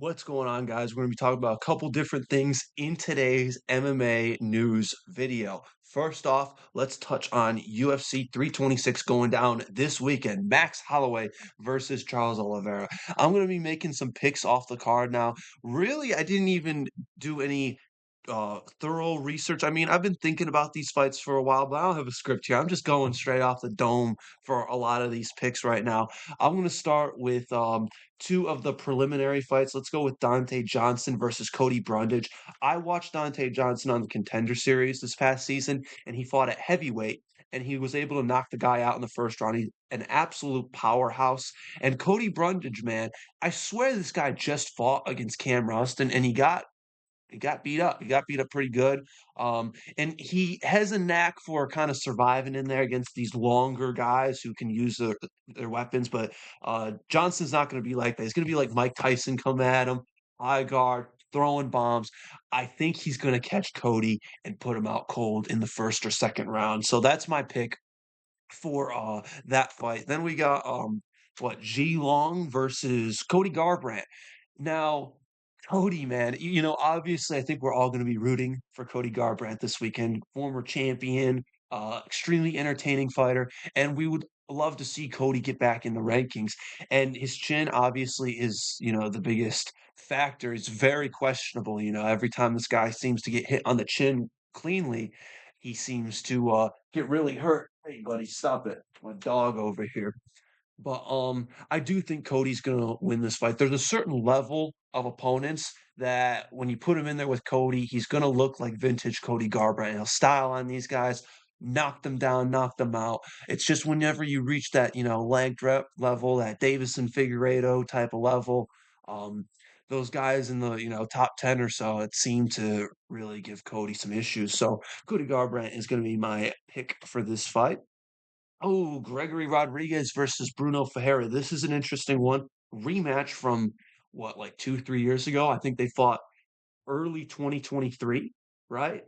What's going on, guys? We're going to be talking about a couple different things in today's MMA news video. First off, let's touch on UFC 326 going down this weekend. Max Holloway versus Charles Oliveira. I'm going to be making some picks off the card now. Really, I didn't even do any thorough research. I mean, I've been thinking about these fights for a while, but I don't have a script here. I'm just going straight off the dome for a lot of these picks right now. I'm going to start with two of the preliminary fights. Let's go with Dante Johnson versus Cody Brundage. I watched Dante Johnson on the Contender Series this past season, and he fought at heavyweight, and he was able to knock the guy out in the first round. He's an absolute powerhouse. And Cody Brundage, man, I swear this guy just fought against Cam Ruston, and he got beat up. He got beat up pretty good. And he has a knack for kind of surviving in there against these longer guys who can use their weapons. But Johnson's not going to be like that. He's going to be like Mike Tyson come at him, high guard, throwing bombs. I think he's going to catch Cody and put him out cold in the first or second round. So that's my pick for that fight. Then we got G Long versus Cody Garbrandt. Now, Cody, man, obviously, I think we're all going to be rooting for Cody Garbrandt this weekend. Former champion, extremely entertaining fighter, and we would love to see Cody get back in the rankings. And his chin, obviously, is the biggest factor. It's very questionable. Every time this guy seems to get hit on the chin cleanly, he seems to get really hurt. Hey, buddy, stop it! My dog over here. But I do think Cody's gonna win this fight. There's a certain level of opponents that when you put him in there with Cody, he's gonna look like vintage Cody Garbrandt. He'll style on these guys, knock them down, knock them out. It's just whenever you reach that, ranked rep level, that Davison Figueiredo type of level, um, those guys in the, top 10 or so, it seemed to really give Cody some issues. So Cody Garbrandt is gonna be my pick for this fight. Oh, Gregory Rodrigues versus Bruno Ferreira. This is an interesting one. Rematch from what, like 2, 3 years ago? I think they fought early 2023, right?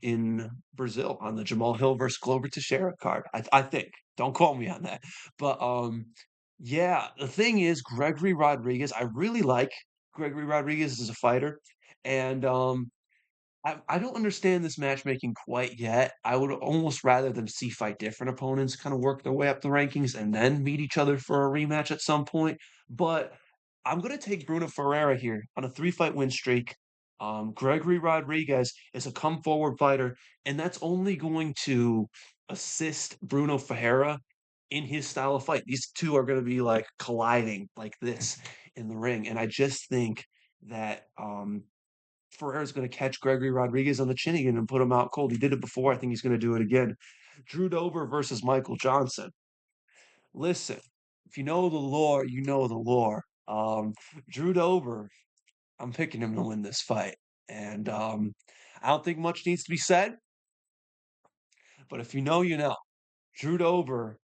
In Brazil on the Jamal Hill versus Glover Teixeira card. I think. Don't quote me on that. But yeah, the thing is, Gregory Rodrigues, I really like Gregory Rodrigues as a fighter. And I don't understand this matchmaking quite yet. I would almost rather them see fight different opponents, kind of work their way up the rankings, and then meet each other for a rematch at some point. But I'm going to take Bruno Ferreira here on a three-fight win streak. Gregory Rodrigues is a come forward fighter, and that's only going to assist Bruno Ferreira in his style of fight. These two are going to be like colliding like this in the ring, and I just think that Ferreira's going to catch Gregory Rodrigues on the chin again and put him out cold. He did it before. I think he's going to do it again. Drew Dober versus Michael Johnson. Listen, if you know the lore, you know the lore. Drew Dober, I'm picking him to win this fight. And I don't think much needs to be said, but if you know, you know. Drew Dober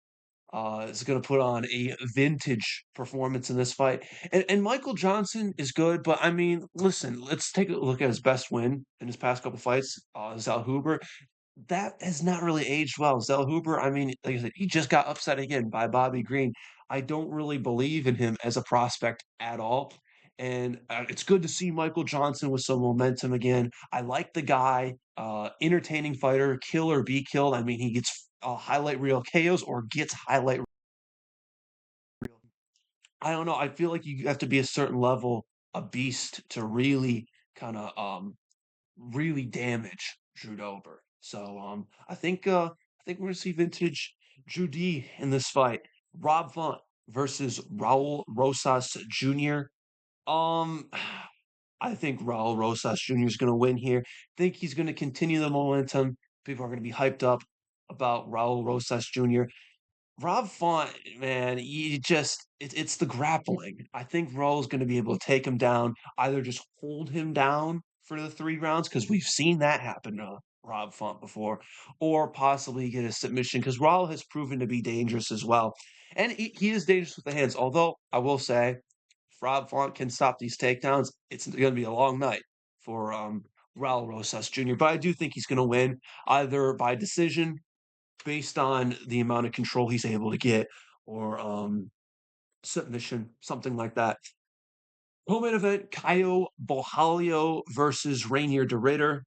is going to put on a vintage performance in this fight. And Michael Johnson is good, but I mean, listen, let's take a look at his best win in his past couple fights, Zal Huber. That has not really aged well. Zal Huber, I mean, like I said, he just got upset again by Bobby Green. I don't really believe in him as a prospect at all. And it's good to see Michael Johnson with some momentum again. I like the guy, entertaining fighter, kill or be killed. I mean, he gets highlight reel KOs or gets highlight reel. I don't know. I feel like you have to be a certain level a beast to really kind of really damage Drew Dober. So I think we're gonna see vintage Drew D in this fight. Rob Font versus Raul Rosas Jr. Um I think Raul Rosas Jr. is gonna win here. Think he's gonna continue the momentum. People are gonna be hyped up about Raul Rosas Jr. Rob Font, man, it's the grappling. I think Raul's gonna be able to take him down, either just hold him down for the 3 rounds because 'cause we've seen that happen to Rob Font before, or possibly get a submission because Raul has proven to be dangerous as well. And he is dangerous with the hands, although I will say, if Rob Font can stop these takedowns, it's gonna be a long night for, Raul Rosas Jr., but I do think he's gonna win either by decision based on the amount of control he's able to get or submission, something like that. Co-main event: Caio Borralho versus Rainier de Ritter.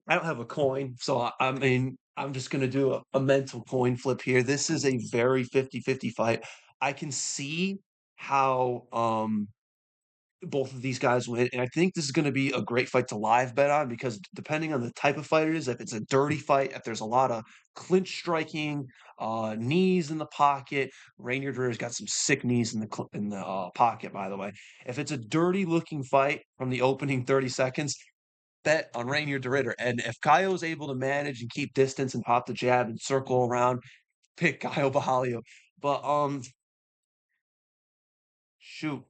I don't have a coin, so I mean, I'm just gonna do a mental coin flip here. This is a very 50-50 fight. I can see how both of these guys win, and I think this is gonna be a great fight to live bet on because depending on the type of fight it is, if it's a dirty fight, if there's a lot of clinch striking, knees in the pocket. Rainier Dreer's got some sick knees in the pocket, by the way. If it's a dirty looking fight from the opening 30 seconds, bet on Rainier de Ritter. And if Kyle is able to manage and keep distance and pop the jab and circle around, pick Kyle Bahalio. But shoot,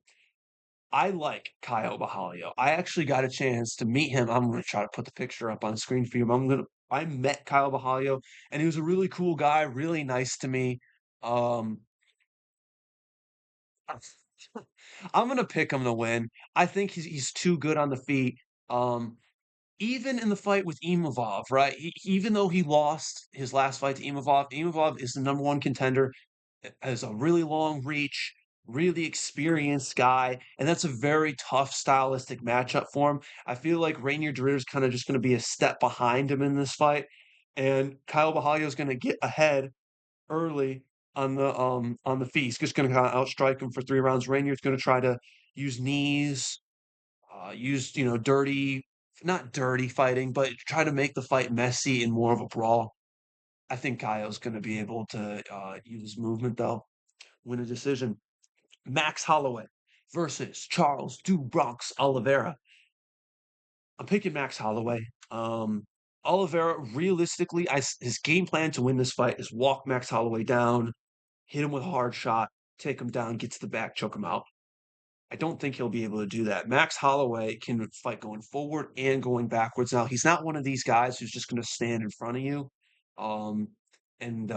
I like Kyle Bahalio. I actually got a chance to meet him. I'm gonna try to put the picture up on screen for you. I met Kyle Bahalio and he was a really cool guy, really nice to me. Um I'm gonna pick him to win. I think he's too good on the feet. Um Even in the fight with Imavov, right? Even though he lost his last fight to Imavov, Imavov is the number one contender, has a really long reach, really experienced guy, and that's a very tough stylistic matchup for him. I feel like Rainier Derrida is kind of just going to be a step behind him in this fight, and Kyle Bahalio is going to get ahead early on the feet. He's just going to kind of outstrike him for 3 rounds. Rainier's going to try to use knees, used, dirty, not dirty fighting, but try to make the fight messy and more of a brawl. I think Kaio's going to be able to use movement though, win a decision. Max Holloway versus Charles Du Bronx Oliveira. I'm picking Max Holloway. Oliveira, realistically, his game plan to win this fight is walk Max Holloway down, hit him with a hard shot, take him down, get to the back, choke him out. I don't think he'll be able to do that. Max Holloway can fight going forward and going backwards. Now, he's not one of these guys who's just going to stand in front of you um, and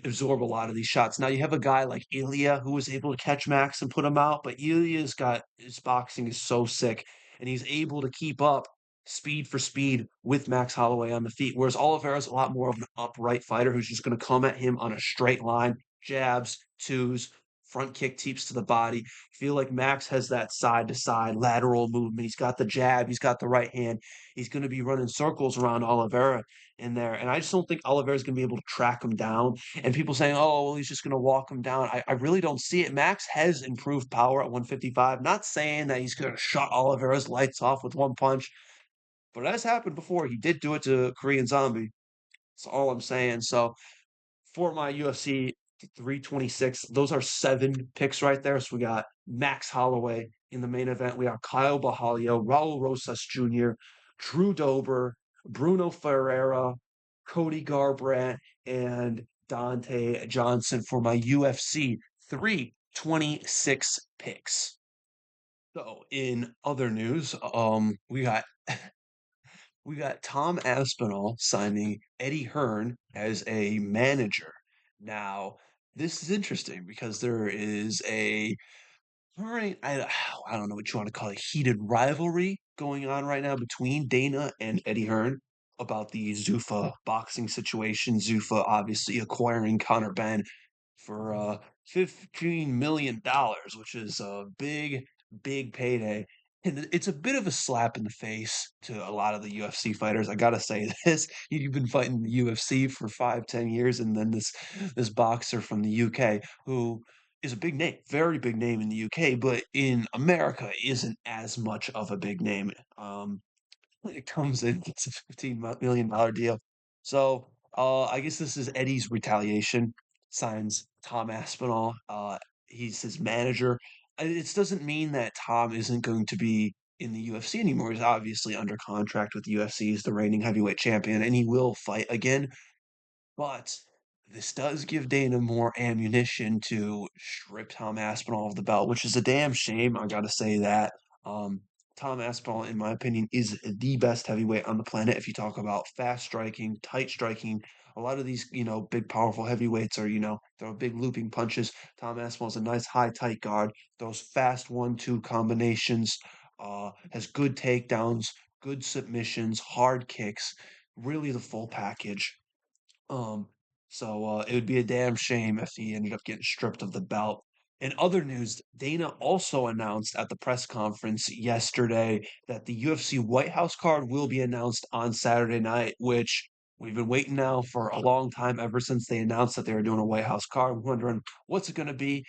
absorb a lot of these shots. Now, you have a guy like Ilya who was able to catch Max and put him out, but Ilya's got his boxing is so sick and he's able to keep up speed for speed with Max Holloway on the feet. Whereas Oliveira's a lot more of an upright fighter who's just going to come at him on a straight line, jabs, twos, front kick, teeps to the body. Feel like Max has that side to side lateral movement. He's got the jab, he's got the right hand. He's going to be running circles around Oliveira in there. And I just don't think Oliveira's going to be able to track him down. And people saying, oh, well, he's just going to walk him down. I really don't see it. Max has improved power at 155. Not saying that he's going to shut Oliveira's lights off with one punch, but it has happened before. He did do it to Korean Zombie. That's all I'm saying. So for my UFC 326. Those are 7 picks right there. So we got Max Holloway in the main event. We got Kyle Bahalio, Raul Rosas Jr., Drew Dober, Bruno Ferreira, Cody Garbrandt, and Dante Johnson for my UFC 326 picks. So in other news, we got Tom Aspinall signing Eddie Hearn as a manager. Now, this is interesting because there is a current, I don't know what you want to call it, heated rivalry going on right now between Dana and Eddie Hearn about the Zuffa boxing situation. Zuffa obviously acquiring Conor Benn for $15 million, which is a big, big payday. And it's a bit of a slap in the face to a lot of the UFC fighters. I gotta say this: you've been fighting the UFC for 5, 10 years, and then this boxer from the UK who is a big name, very big name in the UK, but in America isn't as much of a big name. It comes in, it's a $15 million deal. So I guess this is Eddie's retaliation. Signs Tom Aspinall. He's his manager. It doesn't mean that Tom isn't going to be in the UFC anymore. He's obviously under contract with the UFC. He's the reigning heavyweight champion, and he will fight again. But this does give Dana more ammunition to strip Tom Aspinall of the belt, which is a damn shame. I gotta say that. Um, Tom Aspinall, in my opinion, is the best heavyweight on the planet. If you talk about fast striking, tight striking, a lot of these, big, powerful heavyweights are, throw big looping punches. Tom Aspinall's a nice, high, tight guard. Those fast 1-2 combinations, has good takedowns, good submissions, hard kicks, really the full package. Um, so it would be a damn shame if he ended up getting stripped of the belt. In other news, Dana also announced at the press conference yesterday that the UFC White House card will be announced on Saturday night, which we've been waiting now for a long time, ever since they announced that they were doing a White House card. We're wondering what's it going to be.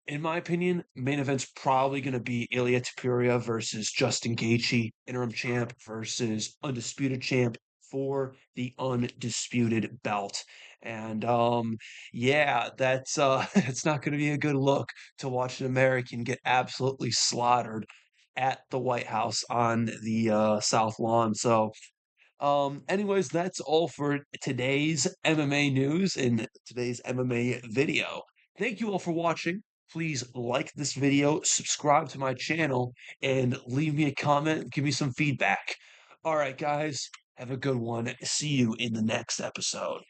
In my opinion, main event's probably going to be Ilya Tapuria versus Justin Gaethje, interim champ versus undisputed champ for the undisputed belt. And yeah, that's it's not going to be a good look to watch an American get absolutely slaughtered at the White House on the South Lawn. So anyways, that's all for today's MMA news and today's MMA video. Thank you all for watching. Please like this video, subscribe to my channel, and leave me a comment, give me some feedback. All right, guys, have a good one. See you in the next episode.